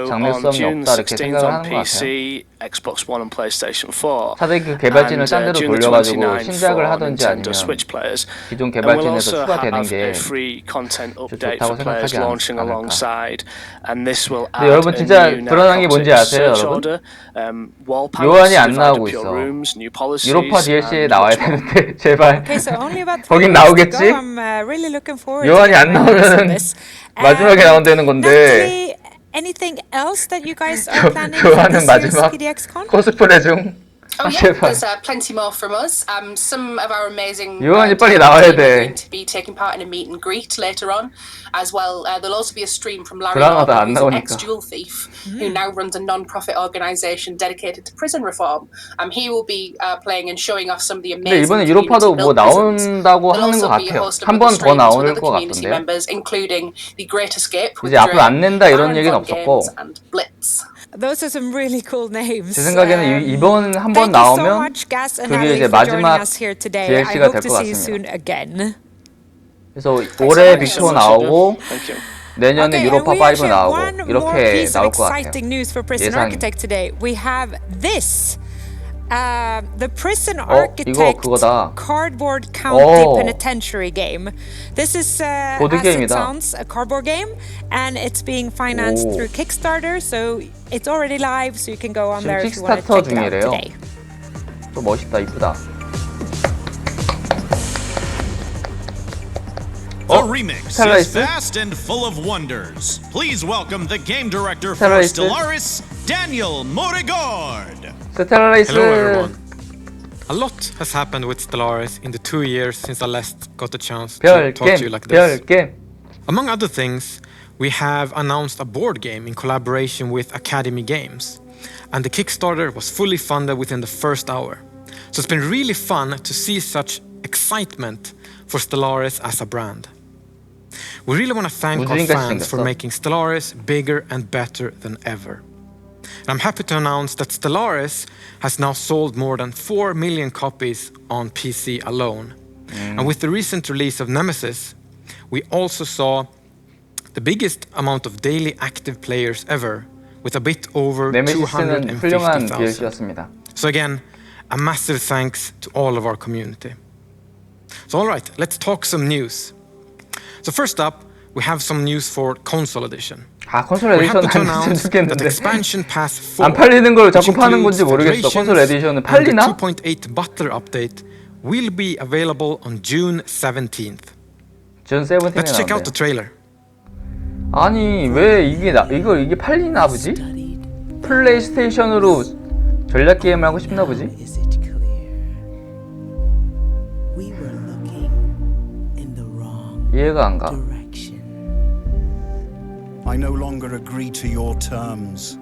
Speaker 3: 장래성이 없다 이렇게 생각을 하는 것 같아요.
Speaker 12: Xbox One and PlayStation 4.
Speaker 3: 차라리 그 개발진을 딴 데로 돌려가지고 신작을 하든지 아니면 기존 개발진에서 추가되는 게 좋다고 생각하지 않을까. 근데 여러분 진짜 불안한 게 뭔지 아세요, 여러분? 요한이 안 나오고 있어. 유로파 DLC에 나와야 되는데 제발 거긴 나오겠지? 요한이 안 나오면 마지막에 나온다는 건데
Speaker 2: Anything else that you guys are planning for
Speaker 3: 요한은
Speaker 2: this year's
Speaker 3: 마지막
Speaker 2: PDXCon?
Speaker 3: 코스프레 중.
Speaker 13: Oh yeah, there's plenty more from us. Some of our amazing
Speaker 3: 요한이 빨리 나와야 돼.
Speaker 13: going to be taking part in a meet and greet later on, as well. There'll also be a stream from Larry Norman, who's an ex-dual thief who now runs a non-profit organisation dedicated to prison reform. He will be playing and showing off some of the amazing.
Speaker 3: 이번에 유로파도 뭐 나온다고 하는 것 같아요. 한 번 더 나올 것 같던데요.
Speaker 13: Members, including the Great Escape.
Speaker 3: 이제 앞으로 안 낸다 이런 얘기는 없었고.
Speaker 2: Those are some really cool names.
Speaker 3: 제 생각에는 이번 한 번 나오면 그게 이제 마지막 DLC가 될 것 같습니다. 그래서 올해 빅토어 나오고 내년에 유로파 5 나오고 이렇게 나올 것 같아요. 예상이.
Speaker 2: The Prison Architect cardboard county penitentiary game. This is as it sounds, a cardboard game, and it's being financed through Kickstarter, so it's already live, so you can go on there if you want to check it out today.
Speaker 3: 또 멋있다, 이쁘다.
Speaker 4: The remix is fast and full of wonders. Please welcome the game director for Stellaris, Daniel Moregard.
Speaker 14: Hello everyone. A lot has happened with Stellaris in the 2 years since I last got the chance to talk to you like this. Among other things, we have announced a board game in collaboration with Academy Games, and the Kickstarter was fully funded within the first hour. So it's been really fun to see such excitement for Stellaris as a brand. We really want to thank our fans for making Stellaris bigger and better than ever. And I'm happy to announce that Stellaris has now sold more than 4 million copies on PC alone. And with the recent release of Nemesis, we also saw the biggest amount of daily active players ever, with a bit over 250,000. So again, a massive thanks to all of our community. So all right, let's talk some news. So first up, we have some news for console edition.
Speaker 3: 콘솔 에디션은 안 죽겠는데.
Speaker 14: 안
Speaker 3: 팔리는 걸 자꾸 파는 건지 모르겠어. 콘솔 에디션은 팔리나?
Speaker 14: 2.8 Butler update will be available on June 17th.
Speaker 3: June 17th.
Speaker 14: Let's check out the trailer.
Speaker 3: 아니 왜 이게 팔리나 보지? 플레이스테이션으로 전략 게임을 하고 싶나 보지? 이해가 안 가.
Speaker 8: I no longer agree to your terms.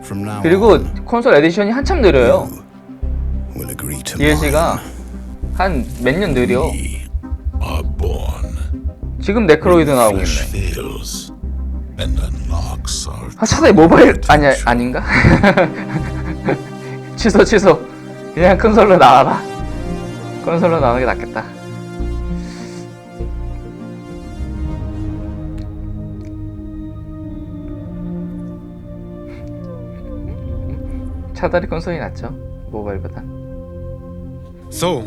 Speaker 8: From now
Speaker 3: 그리고 콘솔 에디션이 한참 느려요. DLC가 한 몇 년 느려. 지금 네크로이드 나오고 있네. 차라리 모바일 아닌가? 취소. 그냥 콘솔로 나와라. 콘솔로 나오는 게 낫겠다. 차라리 콘솔이 낫죠. 모바일보다.
Speaker 14: So,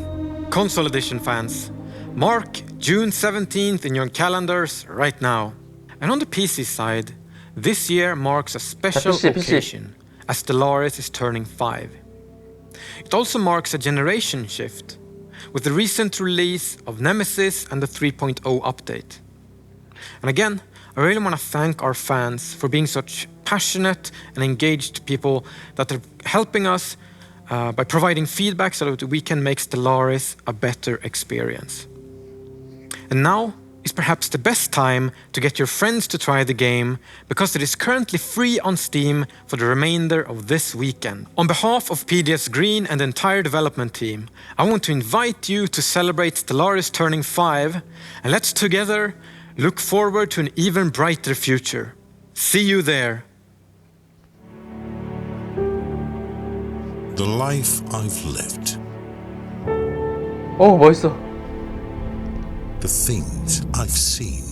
Speaker 14: console edition fans, mark June 17th in your calendars right now. And on the PC side, this year marks a special occasion as Stellaris is turning 5. It also marks a generation shift with the recent release of Nemesis and the 3.0 update. And again, I really want to thank our fans for being such passionate and engaged people that are helping us by providing feedback so that we can make Stellaris a better experience. And now is perhaps the best time to get your friends to try the game because it is currently free on Steam for the remainder of this weekend. On behalf of PDS Green and the entire development team, I want to invite you to celebrate Stellaris turning 5, and let's together look forward to an even brighter future. See you there.
Speaker 8: The life I've lived.
Speaker 3: 멋있어.
Speaker 8: The things I've seen.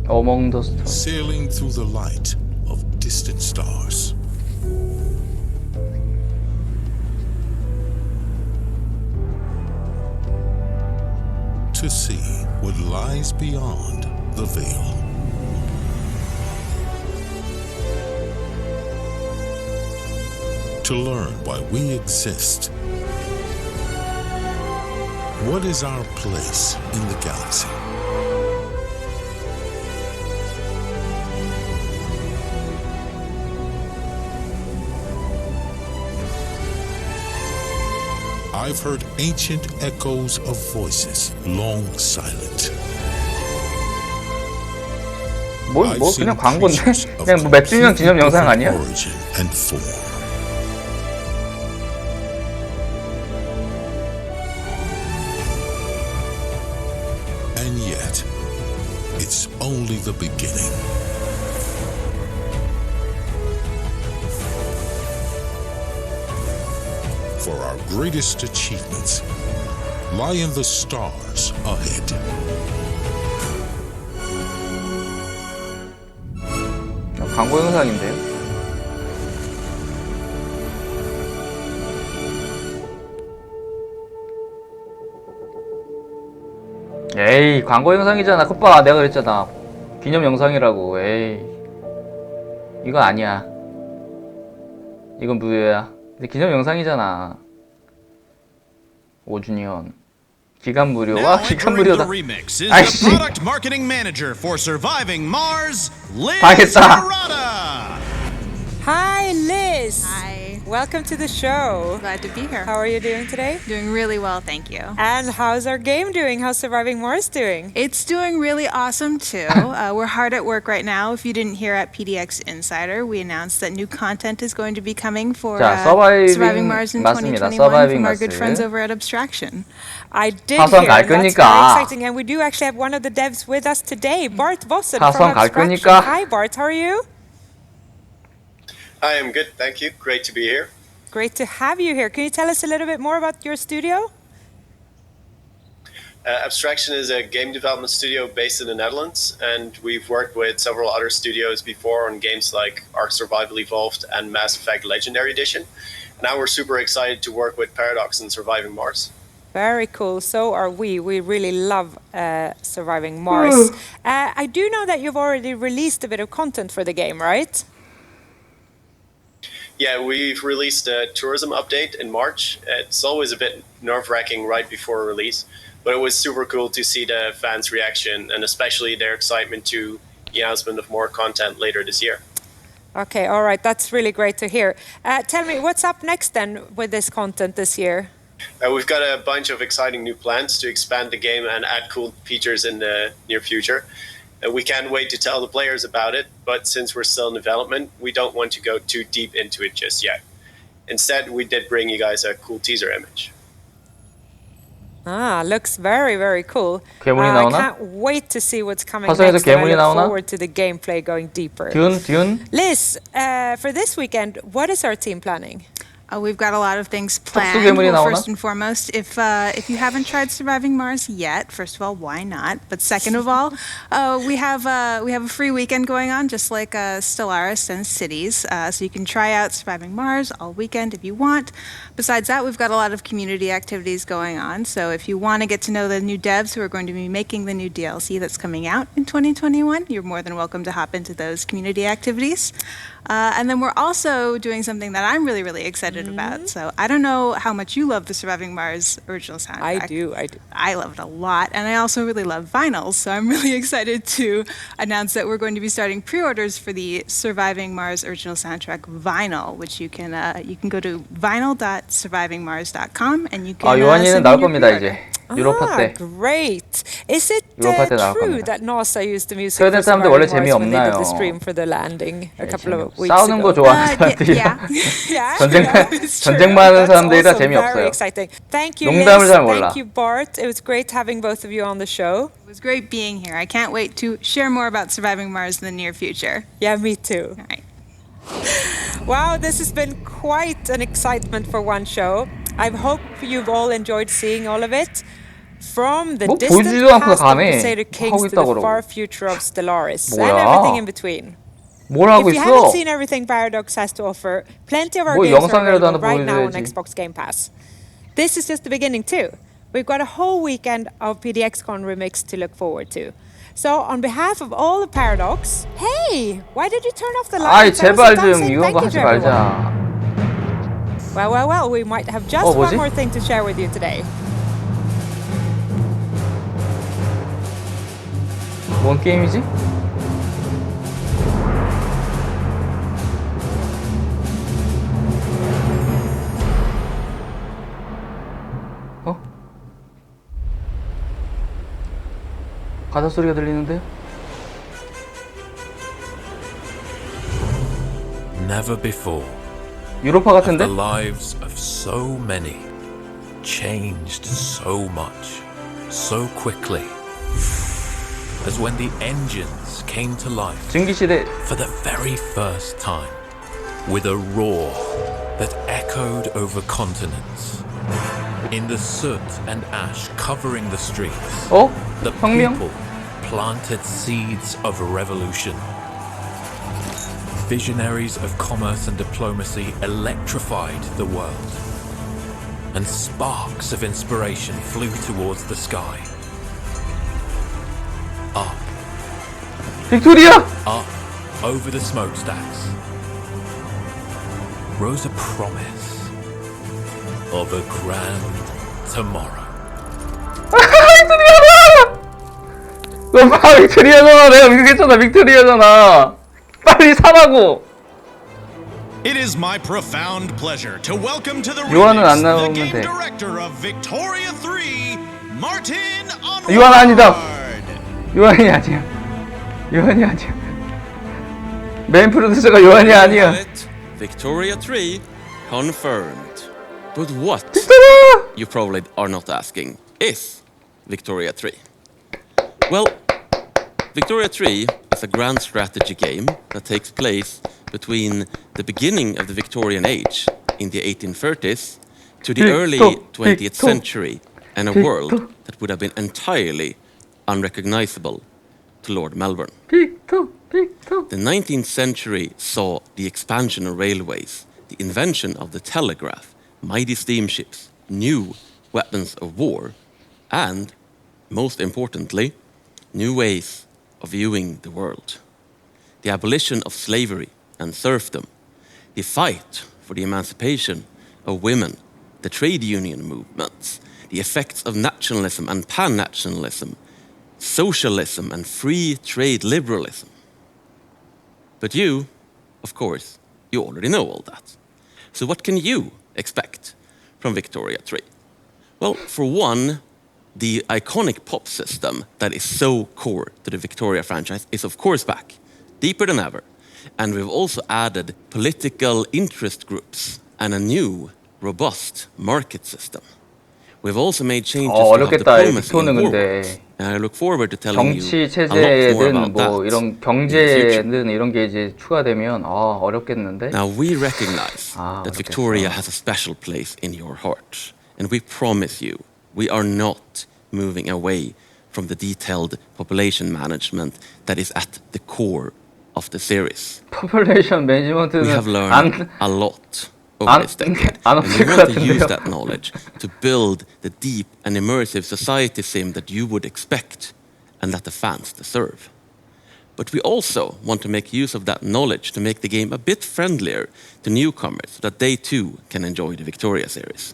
Speaker 3: Among the stars.
Speaker 8: Sailing through the light of distant stars. To see what lies beyond the veil. To learn why we exist. What is our place in the galaxy? I've heard ancient echoes of voices long silent.
Speaker 3: 그냥 광고인데? 그냥 몇 주년 기념 영상 아니야?
Speaker 8: Origin and form. only the beginning. For our greatest achievements lie in the stars ahead.
Speaker 3: 광고 영상인데요. 에이, 광고 영상이잖아. 컵봐, 내가 그랬잖아. 기념 영상이라고. 에이, 이건 아니야. 이건 무효야. 근데 기념 영상이잖아. 5주년 기간 무료와 기간 무료다. 아이씨. 당했다.
Speaker 2: Hi, Liz.
Speaker 15: Hi.
Speaker 2: Welcome to the show.
Speaker 15: Glad to be here.
Speaker 2: How are you doing today?
Speaker 15: Doing really well, thank you.
Speaker 2: And how's our game doing? How's Surviving Mars doing?
Speaker 15: It's doing really awesome too. We're hard at work right now. If you didn't hear at PDX Insider, we announced that new content is going to be coming for Surviving Mars in 2021 from our good friends over at Abstraction.
Speaker 2: I did hear. That's very exciting. And we do actually have one of the devs with us today, Bart Vossen from Abstraction. Hi, Bart. How are you?
Speaker 16: I am good, thank you. Great to be here.
Speaker 2: Great to have you here. Can you tell us a little bit more about your studio?
Speaker 16: Abstraction is a game development studio based in the Netherlands, and we've worked with several other studios before on games like Ark Survival Evolved and Mass Effect Legendary Edition. Now we're super excited to work with Paradox and Surviving Mars.
Speaker 2: Very cool. So are we. We really love Surviving Mars. I do know that you've already released a bit of content for the game, right?
Speaker 16: Yeah, we've released a tourism update in March. It's always a bit nerve-wracking right before release, but it was super cool to see the fans' reaction and especially their excitement to the announcement of more content later this year.
Speaker 2: Okay, all right. That's really great to hear. Tell me, what's up next then with this content this year?
Speaker 16: We've got a bunch of exciting new plans to expand the game and add cool features in the near future. We can't wait to tell the players about it, but since we're still in development, we don't want to go too deep into it just yet. Instead, we did bring you guys a cool teaser image.
Speaker 2: Looks very, very cool.
Speaker 3: 괴물이 나오나?
Speaker 2: I can't wait to see what's coming
Speaker 3: 화성에서
Speaker 2: next.
Speaker 3: 괴물이
Speaker 2: I look
Speaker 3: 나오나?
Speaker 2: forward to the gameplay going deeper.
Speaker 3: 듄?
Speaker 2: Liz, for this weekend, what is our team planning?
Speaker 15: We've got a lot of things planned. Well, first and foremost, if you haven't tried Surviving Mars yet, first of all, why not? But second of all, we have a free weekend going on, just like Stellaris and Cities. So you can try out Surviving Mars all weekend if you want. Besides that, we've got a lot of community activities going on. So if you want to get to know the new devs who are going to be making the new DLC that's coming out in 2021, you're more than welcome to hop into those community activities. And then we're also doing something that I'm really, really excited about. So I don't know how much you love the Surviving Mars original soundtrack.
Speaker 2: I do.
Speaker 15: I love it a lot. And I also really love vinyls. So I'm really excited to announce that we're going to be starting pre-orders for the Surviving Mars original soundtrack vinyl, which you can go to vinyl.survivingmars.com and you can
Speaker 3: 요한이는 나올 겁니다, 이제. 유로파 때.
Speaker 2: Great. Is it true that NASA used the music
Speaker 3: 스웨덴
Speaker 2: for
Speaker 3: 사람들 원래
Speaker 2: Surviving Mars when they did
Speaker 3: 재미없나요?
Speaker 2: the stream for the landing a couple of weeks
Speaker 3: 싸우는
Speaker 2: ago?
Speaker 3: 거 좋아하는 사람들이야. 전쟁만 하는 사람들이라 재미없어요.
Speaker 2: Very exciting. Thank you,
Speaker 3: 농담을
Speaker 2: Liz.
Speaker 3: 잘 몰라.
Speaker 2: Thank you, Bart. It was great having both of you on the show.
Speaker 15: It was great being here. I can't wait to share more about Surviving Mars in the near future.
Speaker 2: Yeah, me too.
Speaker 15: All right.
Speaker 2: Wow, this has been quite an excitement for one show. I hope you've all enjoyed seeing all of it. From the distant past of Crusader Kings to the far future of Stellaris and everything in between. If you haven't seen everything Paradox has to offer, plenty of our games are available right now on Xbox Game Pass. This is just the beginning too. We've got a whole weekend of PDXCon Remix to look forward to. So on behalf of all of Paradox, hey, why did you turn off the lights?
Speaker 3: 제발 좀 이런 거 하지 말자.
Speaker 2: Well, we might have just one more thing to share with you today.
Speaker 3: 뭔 게임이지? 가사 소리가 들리는데요?
Speaker 17: Never before
Speaker 3: 유로파 같은데?
Speaker 17: the lives of so many changed so much, so quickly. as when the engines came to life
Speaker 3: 증기시대
Speaker 17: for the very first time, with a roar that echoed over continents. In the soot and ash covering the streets, the people planted seeds of revolution. Visionaries of commerce and diplomacy electrified the world, and sparks of inspiration flew towards the sky. Up.
Speaker 3: Victoria!
Speaker 17: Up over the smokestacks rose a promise of a grand tomorrow.
Speaker 3: 빅토리아잖아! 너 빅토리아잖아. 내가 얘기했잖아. 빅토리아잖아. 빨리 사라고.
Speaker 4: It is my profound pleasure to welcome to the
Speaker 3: 요한은 안
Speaker 4: remix the
Speaker 3: 나오면
Speaker 4: game
Speaker 3: 돼.
Speaker 4: director of Victoria 3, Martin Onward.
Speaker 3: 요한 아니다. 요한이 아니야. 요한이 아니야. 메인 프로듀서가 요한이 아니야.
Speaker 18: Victoria 3 confirmed. But what, you probably are not asking, is Victoria 3? Well, Victoria 3 is a grand strategy game that takes place between the beginning of the Victorian age in the 1830s to the early 20th century and a world that would have been entirely unrecognizable to Lord Melbourne. The 19th century saw the expansion of railways, the invention of the telegraph, mighty steamships, new weapons of war, and, most importantly, new ways of viewing the world. The abolition of slavery and serfdom, the fight for the emancipation of women, the trade union movements, the effects of nationalism and pan-nationalism, socialism and free trade liberalism. But you, of course, you already know all that. So what can you expect from Victoria 3? Well, for one, the iconic pop system that is so core to the Victoria franchise is of course back, deeper than ever. And we've also added political interest groups and a new, robust market system. We've also made changes to how diplomacy and war works. And I look forward to telling you
Speaker 3: 정치
Speaker 18: a lot more
Speaker 3: 체제든
Speaker 18: about
Speaker 3: 뭐
Speaker 18: that
Speaker 3: 이런 경제든 이런 게 이제 추가되면 어렵겠는데.
Speaker 18: Now we recognize that Victoria has a special place in your heart, and we promise you we are not moving away from the detailed population management that is at the core of the series.
Speaker 3: Population management는
Speaker 18: We have learned a lot over this decade, and we want to use that knowledge to build the deep and immersive society sim that you would expect and that the fans deserve. But we also want to make use of that knowledge to make the game a bit friendlier to newcomers so that they too can enjoy the Victoria series.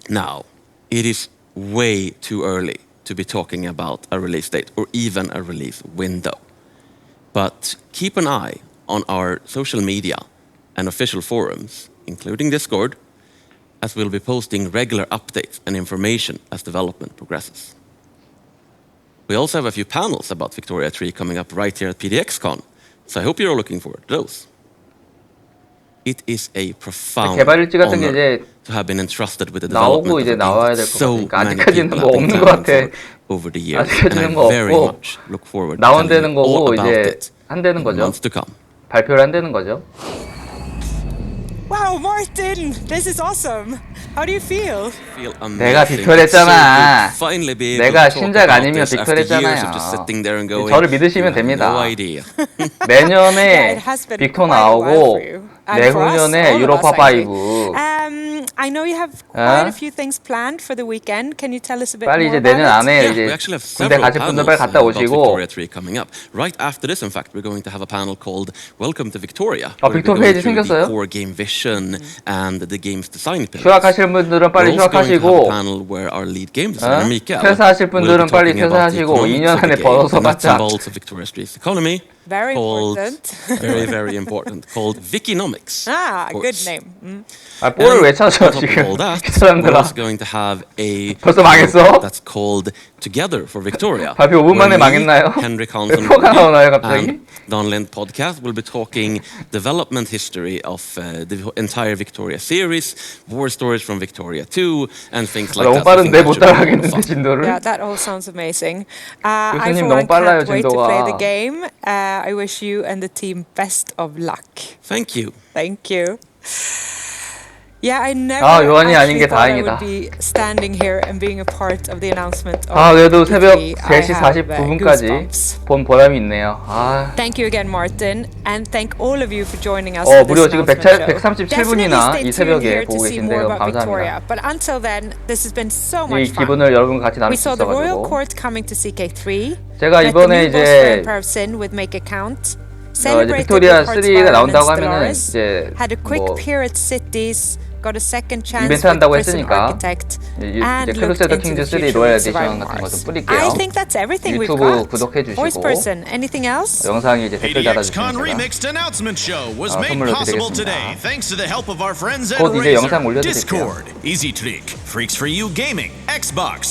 Speaker 18: Now, it is way too early to be talking about a release date or even a release window. But keep an eye on our social media and official forums, including Discord, as we'll be posting regular updates and information as development progresses. We also have a few panels about Victoria 3 coming up right here at PDXCon, so I hope you're all looking forward to those. It is a profound honor to have been entrusted with the development of a game that so many people have been planning for over the years, and I very much look forward to telling you all about it in the months to come.
Speaker 3: 발표를 한다는 거죠.
Speaker 2: Wow, Martin, this is awesome. How do you feel?
Speaker 3: 내가 빅토리했잖아. 내가 신작 아니면 빅토리했잖아요. 저를 믿으시면 됩니다. 내년에 빅토 나오고 내후년에 유로파 5.
Speaker 2: I know you have quite a few things planned for the weekend. Can you tell us a bit
Speaker 3: 빨리
Speaker 2: more
Speaker 3: 이제 내년
Speaker 2: about
Speaker 3: 안에
Speaker 2: it?
Speaker 3: 이제 군대 가실 분들 빨리 갔다 오시고.
Speaker 18: Right after this, in fact, we're going to have a panel called Welcome to Victoria.
Speaker 3: 빅토 페이지 생겼어요?
Speaker 18: Core game vision and the game's design pillars.
Speaker 3: 휴학하실 분들은 빨리 휴학하시고.
Speaker 18: Panel where our lead game designer Mikael
Speaker 3: 퇴사하실 분들은 빨리 퇴사하시고 2년 안에 벌어서 받자.
Speaker 18: Victoria Street's economy.
Speaker 2: Very important.
Speaker 18: very important. Called Wikinomics.
Speaker 2: Good name.
Speaker 3: 볼을 왜 찾아 지금?
Speaker 18: We're also going to have a
Speaker 3: 벌써 망했어?
Speaker 18: that's called Together for Victoria.
Speaker 3: 발표 5분 만에 망했나요?
Speaker 18: Henrik Hansson
Speaker 3: 표가 나오나요 갑자기?
Speaker 18: Don Lind podcast will be talking development history of the entire Victoria series, war stories from Victoria 2, and things like that.
Speaker 3: 너무 빠른데 못 따라가겠는데 진도를?
Speaker 2: Yeah, that all sounds amazing. I for one can't wait to play the game. I wish you and the team best of luck.
Speaker 18: Thank you.
Speaker 2: Thank you. Yeah, I never
Speaker 3: 요한이 아닌 게
Speaker 2: thought I
Speaker 3: 다행이다.
Speaker 2: would be standing here and being a part of the announcement of
Speaker 3: 그래도 새벽
Speaker 2: E3.
Speaker 3: 3시 49분까지 본 보람이 있네요.
Speaker 2: Thank you again, Martin, and thank all of you for joining us.
Speaker 3: 무려 지금 137분이나 이 새벽에 보고 계신데 감사합니다.
Speaker 2: But until then, this has been so much
Speaker 3: 이
Speaker 2: fun.
Speaker 3: 기분을 여러분 같이 나눌
Speaker 2: We
Speaker 3: 수
Speaker 2: saw the Royal
Speaker 3: 있어가지고
Speaker 2: Court coming to CK3.
Speaker 3: 제가 이번에 이제
Speaker 2: with Make It Count.
Speaker 3: 빅토리아 3가 나온다고 하면은 이제
Speaker 2: had a quick
Speaker 3: 뭐
Speaker 2: peer at cities. Got a second chance
Speaker 3: 이벤트 한다고 했으니까 이제 크루세더 킹즈 3 로얄 에디션 같은 거 좀 뿌릴게요.
Speaker 2: I think that's everything we've
Speaker 3: 유튜브
Speaker 2: got.
Speaker 3: 구독해
Speaker 2: Voice
Speaker 3: 주시고
Speaker 2: person, anything else?
Speaker 3: 영상에 이제 댓글 달아주시면
Speaker 4: 선물로 드리겠습니다.
Speaker 3: 곧 이제 영상 올려드릴게요.
Speaker 4: Discord, Easy Trick, Freaks for You Gaming, Xbox.